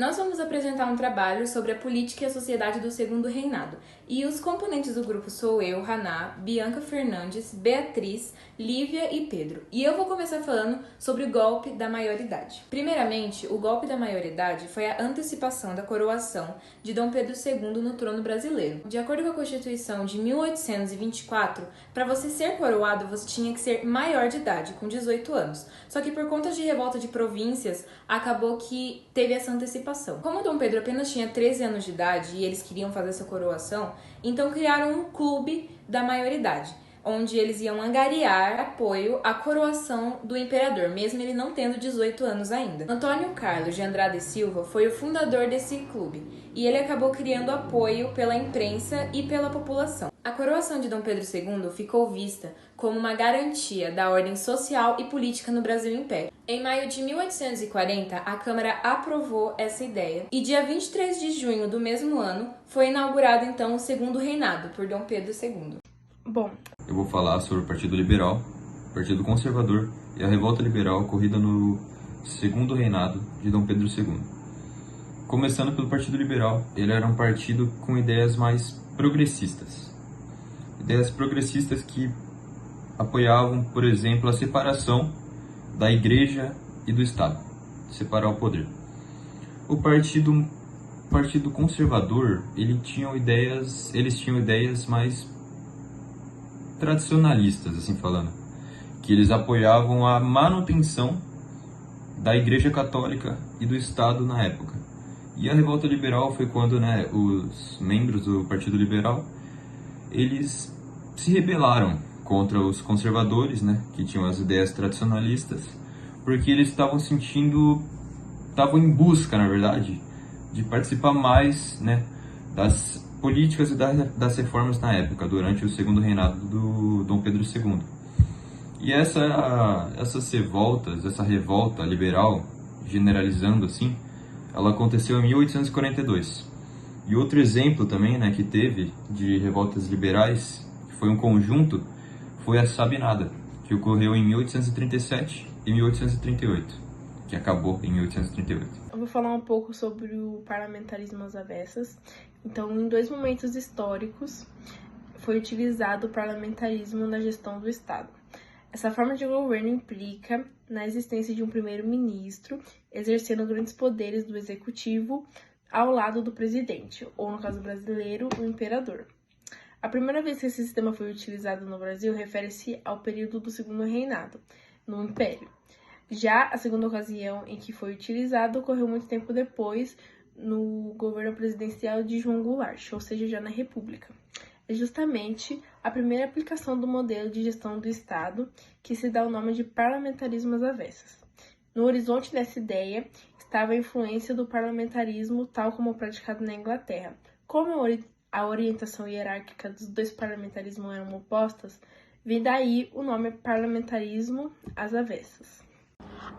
Nós vamos apresentar um trabalho sobre a política e a sociedade do Segundo Reinado. E os componentes do grupo sou eu, Haná, Bianca Fernandes, Beatriz, Lívia e Pedro. E eu vou começar falando sobre o golpe da maioridade. Primeiramente, o golpe da maioridade foi a antecipação da coroação de Dom Pedro II no trono brasileiro. De acordo com a Constituição de 1824, para você ser coroado, você tinha que ser maior de idade, com 18 anos. Só que por conta de revolta de províncias, acabou que teve essa antecipação. Como Dom Pedro apenas tinha 13 anos de idade e eles queriam fazer essa coroação, então criaram um clube da maioridade, onde eles iam angariar apoio à coroação do imperador, mesmo ele não tendo 18 anos ainda. Antônio Carlos de Andrade e Silva foi o fundador desse clube, e ele acabou criando apoio pela imprensa e pela população. A coroação de Dom Pedro II ficou vista como uma garantia da ordem social e política no Brasil Império. Em maio de 1840, a Câmara aprovou essa ideia, e dia 23 de junho do mesmo ano foi inaugurado então o Segundo Reinado por Dom Pedro II. Bom, eu vou falar sobre o Partido Liberal, o Partido Conservador e a Revolta Liberal ocorrida no Segundo Reinado de Dom Pedro II. Começando pelo Partido Liberal, ele era um partido com ideias mais progressistas. Ideias progressistas que apoiavam, por exemplo, a separação da Igreja e do Estado, separar o poder. O Partido Conservador, eles tinham ideias mais tradicionalistas, assim falando, que eles apoiavam a manutenção da Igreja Católica e do Estado na época. E a Revolta Liberal foi quando, os membros do Partido Liberal, eles se rebelaram contra os conservadores, que tinham as ideias tradicionalistas, porque eles estavam em busca, na verdade, de participar mais, das políticas e das reformas na época, durante o segundo reinado do Dom Pedro II. E essas revoltas, essa revolta liberal, generalizando assim, ela aconteceu em 1842. E outro exemplo também, que teve de revoltas liberais, que foi um conjunto, foi a Sabinada, que ocorreu em 1837 e 1838, que acabou em 1838. eu vou falar um pouco sobre o parlamentarismo às avessas. Então, em dois momentos históricos, foi utilizado o parlamentarismo na gestão do Estado. Essa forma de governo implica na existência de um primeiro-ministro exercendo grandes poderes do executivo ao lado do presidente, ou no caso brasileiro, o imperador. A primeira vez que esse sistema foi utilizado no Brasil refere-se ao período do Segundo Reinado, no Império. Já a segunda ocasião em que foi utilizado ocorreu muito tempo depois, no governo presidencial de João Goulart, ou seja, já na República. É justamente a primeira aplicação do modelo de gestão do Estado que se dá o nome de parlamentarismo às avessas. No horizonte dessa ideia estava a influência do parlamentarismo tal como praticado na Inglaterra. Como a orientação hierárquica dos dois parlamentarismos eram opostas, vem daí o nome parlamentarismo às avessas.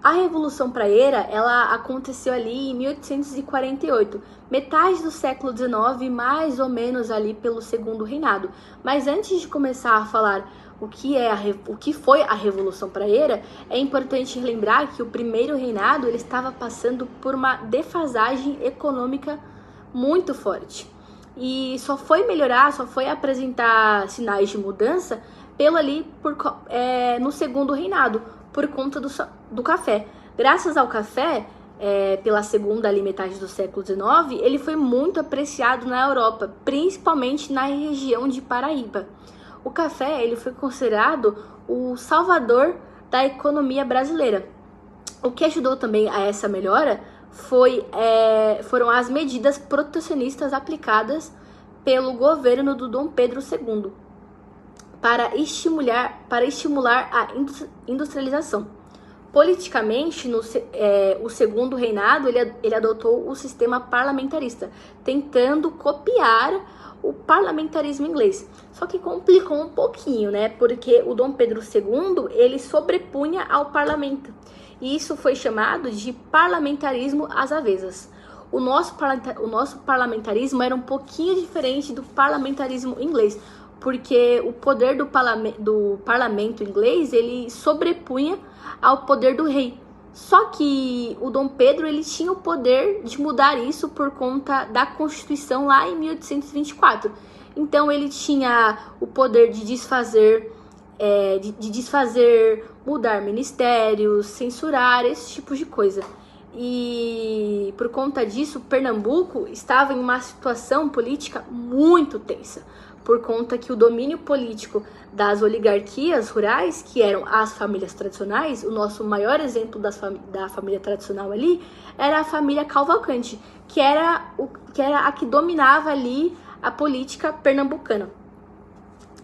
A Revolução Praieira, ela aconteceu ali em 1848, metade do século XIX, mais ou menos ali pelo Segundo Reinado. Mas antes de começar a falar o que foi a Revolução Praieira, é importante lembrar que o primeiro reinado ele estava passando por uma defasagem econômica muito forte. E só foi melhorar, só foi apresentar sinais de mudança no Segundo Reinado, por conta do café. Graças ao café, pela segunda metade do século XIX, ele foi muito apreciado na Europa, principalmente na região de Paraíba. O café ele foi considerado o salvador da economia brasileira. O que ajudou também a essa melhora foram as medidas protecionistas aplicadas pelo governo do Dom Pedro II para estimular a industrialização. Politicamente, o Segundo Reinado ele adotou o sistema parlamentarista, tentando copiar o parlamentarismo inglês. Só que complicou um pouquinho, porque o Dom Pedro II ele sobrepunha ao parlamento. E isso foi chamado de parlamentarismo às avessas. O nosso parlamentarismo era um pouquinho diferente do parlamentarismo inglês, porque o poder do parlamento inglês ele sobrepunha ao poder do rei. Só que o Dom Pedro, ele tinha o poder de mudar isso por conta da Constituição lá em 1824. Então ele tinha o poder de desfazer, mudar ministérios, censurar, esse tipo de coisa. E por conta disso, Pernambuco estava em uma situação política muito tensa, por conta que o domínio político das oligarquias rurais, que eram as famílias tradicionais, o nosso maior exemplo da família tradicional ali, era a família Cavalcante, que era a que dominava ali a política pernambucana.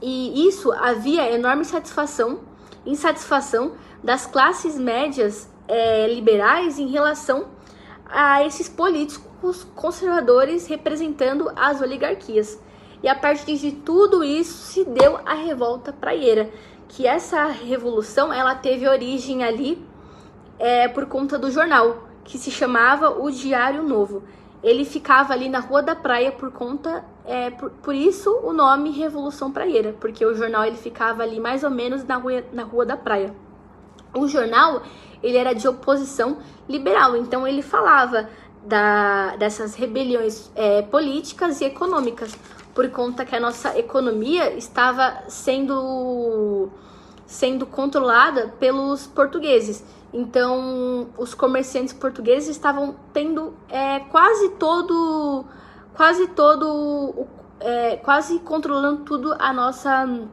E isso havia enorme insatisfação das classes médias liberais em relação a esses políticos conservadores representando as oligarquias. E a partir de tudo isso se deu a Revolta Praieira, que essa revolução ela teve origem ali por conta do jornal, que se chamava o Diário Novo. Ele ficava ali na Rua da Praia por isso o nome Revolução Praieira, porque o jornal ele ficava ali mais ou menos na Rua da Praia. O jornal ele era de oposição liberal, então ele falava dessas rebeliões políticas e econômicas, por conta que a nossa economia estava sendo controlada pelos portugueses. Então, os comerciantes portugueses estavam tendo quase controlando tudo a nossa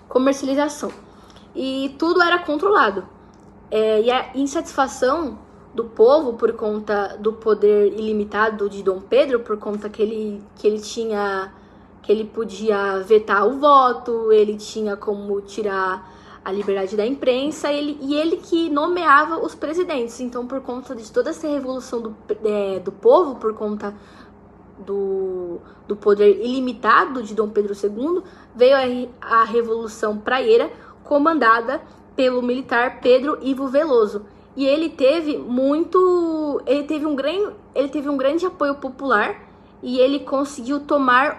comercialização. E tudo era controlado. E a insatisfação do povo por conta do poder ilimitado de Dom Pedro, por conta que ele podia vetar o voto, ele tinha como tirar a liberdade da imprensa, e ele que nomeava os presidentes. Então, por conta de toda essa revolução do povo, por conta do poder ilimitado de Dom Pedro II, veio a Revolução Praieira, comandada pelo militar Pedro Ivo Veloso. E ele teve um grande apoio popular, e ele conseguiu tomar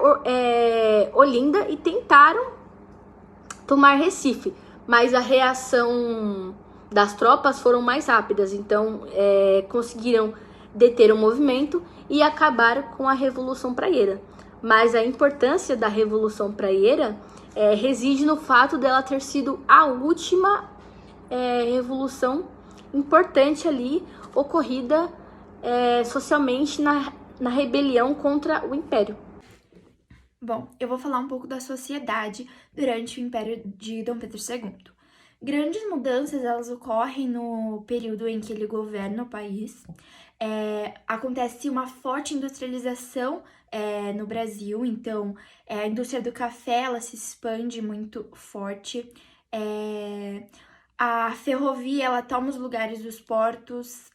Olinda e tentaram tomar Recife, mas a reação das tropas foram mais rápidas, então conseguiram deter o movimento e acabar com a Revolução Praieira. Mas a importância da Revolução Praieira reside no fato dela ter sido a última revolução importante ali ocorrida socialmente na rebelião contra o Império. Bom, eu vou falar um pouco da sociedade durante o Império de Dom Pedro II. Grandes mudanças elas ocorrem no período em que ele governa o país. Acontece uma forte industrialização no Brasil, então a indústria do café ela se expande muito forte. A ferrovia ela toma os lugares dos portos.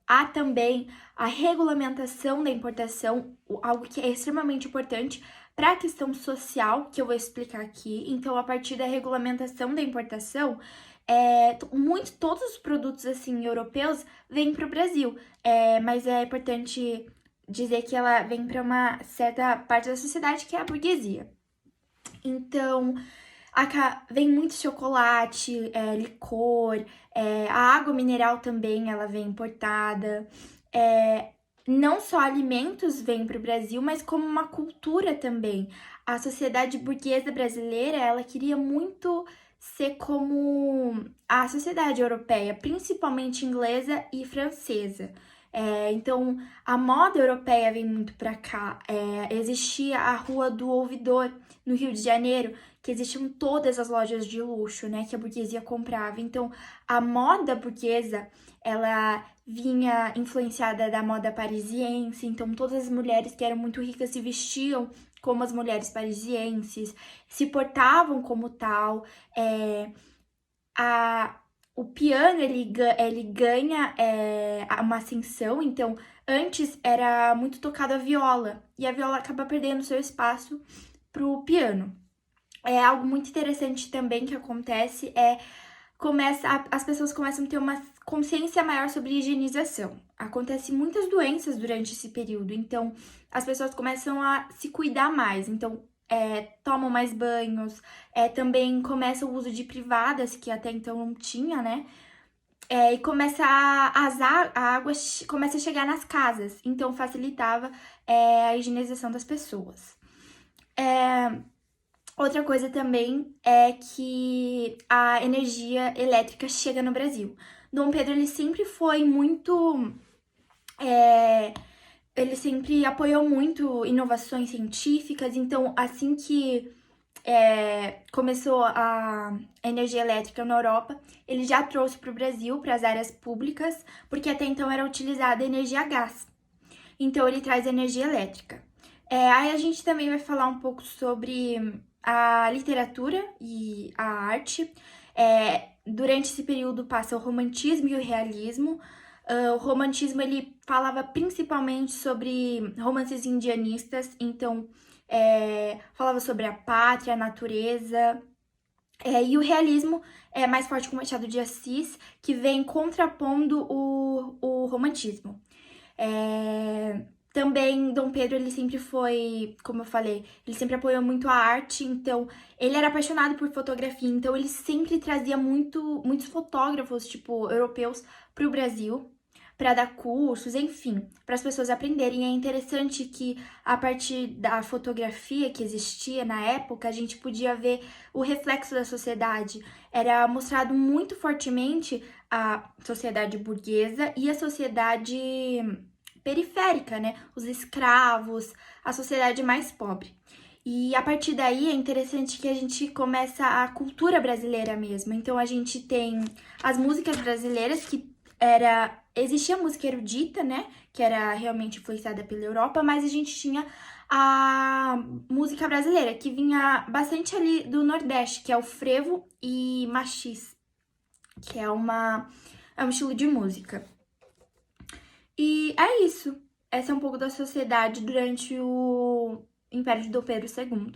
Há também a regulamentação da importação, algo que é extremamente importante para a questão social, que eu vou explicar aqui. Então, a partir da regulamentação da importação, todos os produtos assim europeus vêm para o Brasil, mas é importante dizer que ela vem para uma certa parte da sociedade, que é a burguesia. Então, vem muito chocolate, licor, a água mineral também ela vem importada. Não só alimentos vêm para o Brasil, mas como uma cultura também. A sociedade burguesa brasileira, ela queria muito ser como a sociedade europeia, principalmente inglesa e francesa. Então, a moda europeia vem muito para cá. Existia a Rua do Ouvidor, no Rio de Janeiro, que existiam todas as lojas de luxo, né, que a burguesia comprava. Então, a moda burguesa, ela vinha influenciada da moda parisiense. Então, todas as mulheres que eram muito ricas se vestiam como as mulheres parisienses, se portavam como tal. O piano, ele ganha uma ascensão. Então, antes era muito tocada a viola, e a viola acaba perdendo seu espaço pro piano. Algo muito interessante também que acontece as pessoas começam a ter uma consciência maior sobre higienização. Acontecem muitas doenças durante esse período, então as pessoas começam a se cuidar mais. Então, tomam mais banhos, também começa o uso de privadas, que até então não tinha, né? E começa a água começa a chegar nas casas, então facilitava a higienização das pessoas. Outra coisa também é que a energia elétrica chega no Brasil. Dom Pedro, ele sempre foi muito... ele sempre apoiou muito inovações científicas, então assim que começou a energia elétrica na Europa, ele já trouxe para o Brasil, para as áreas públicas, porque até então era utilizada energia a gás. Então ele traz energia elétrica. Aí a gente também vai falar um pouco sobre a literatura e a arte. Durante esse período passa o romantismo e o realismo. O romantismo, ele falava principalmente sobre romances indianistas, então falava sobre a pátria, a natureza. E o realismo é mais forte com Machado de Assis, que vem contrapondo o romantismo. Também Dom Pedro, ele sempre foi, como eu falei, ele sempre apoiou muito a arte, então ele era apaixonado por fotografia, então ele sempre trazia muitos fotógrafos, tipo, europeus para o Brasil, para dar cursos, enfim, para as pessoas aprenderem. É interessante que a partir da fotografia que existia na época, a gente podia ver o reflexo da sociedade. Era mostrado muito fortemente a sociedade burguesa e a sociedade periférica, né? Os escravos, a sociedade mais pobre. E a partir daí é interessante que a gente começa a cultura brasileira mesmo. Então a gente tem as músicas brasileiras, que existia a música erudita, né? Que era realmente influenciada pela Europa, mas a gente tinha a música brasileira, que vinha bastante ali do Nordeste, que é o frevo e machis, que é um estilo de música. E é isso. Essa é um pouco da sociedade durante o Império de Dom Pedro II.